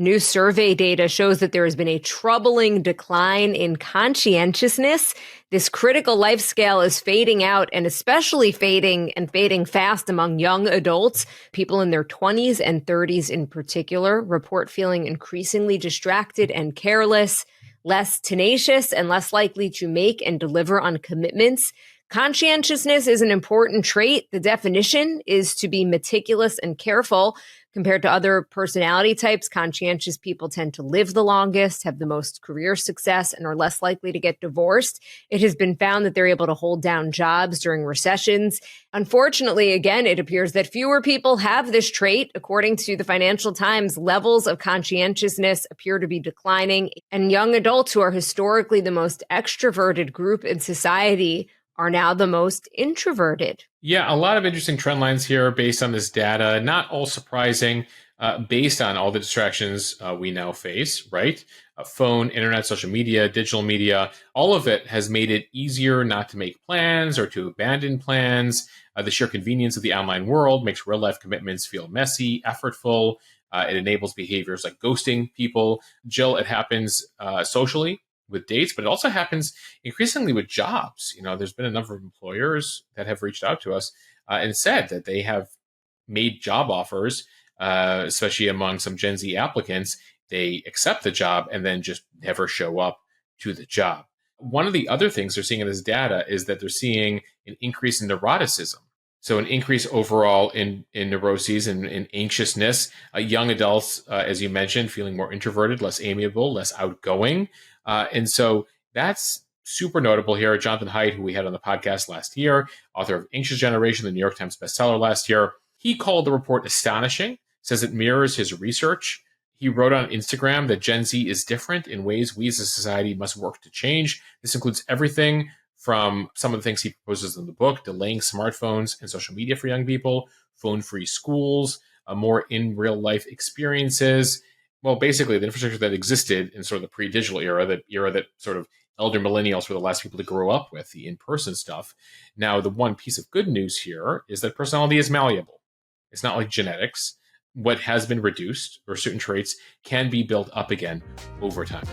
New survey data shows that there has been a troubling decline in conscientiousness. This critical life scale is fading out, and especially fading fast among young adults. People in their 20s and 30s in particular report feeling increasingly distracted and careless, less tenacious, and less likely to make and deliver on commitments. Conscientiousness is an important trait. The definition is to be meticulous and careful. Compared to other personality types, conscientious people tend to live the longest, have the most career success, and are less likely to get divorced. It has been found that they're able to hold down jobs during recessions. Unfortunately, again, it appears that fewer people have this trait. According to the Financial Times, levels of conscientiousness appear to be declining, and young adults, who are historically the most extroverted group in society, are now the most introverted. Yeah, a lot of interesting trend lines here based on this data. Not all surprising, based on all the distractions we now face, right? Phone, internet, social media, digital media, all of it has made it easier not to make plans or to abandon plans. The sheer convenience of the online world makes real life commitments feel messy, effortful. It enables behaviors like ghosting people. Jill, it happens socially with dates, but it also happens increasingly with jobs. There's been a number of employers that have reached out to us and said that they have made job offers, especially among some Gen Z applicants. They accept the job and then just never show up to the job. One of the other things they're seeing in this data is that they're seeing an increase in neuroticism. So an increase overall in neuroses and in anxiousness. Young adults, as you mentioned, feeling more introverted, less amiable, less outgoing. And so that's super notable here. Jonathan Haidt, who we had on the podcast last year, author of Anxious Generation, the New York Times bestseller last year, he called the report astonishing, says it mirrors his research. He wrote on Instagram that Gen Z is different in ways we as a society must work to change. This includes everything from some of the things he proposes in the book, delaying smartphones and social media for young people, phone-free schools, more in real-life experiences. Well, basically, the infrastructure that existed in sort of the pre-digital era, the era that sort of elder millennials were the last people to grow up with, the in-person stuff. Now, the one piece of good news here is that personality is malleable. It's not like genetics. What has been reduced, or certain traits, can be built up again over time.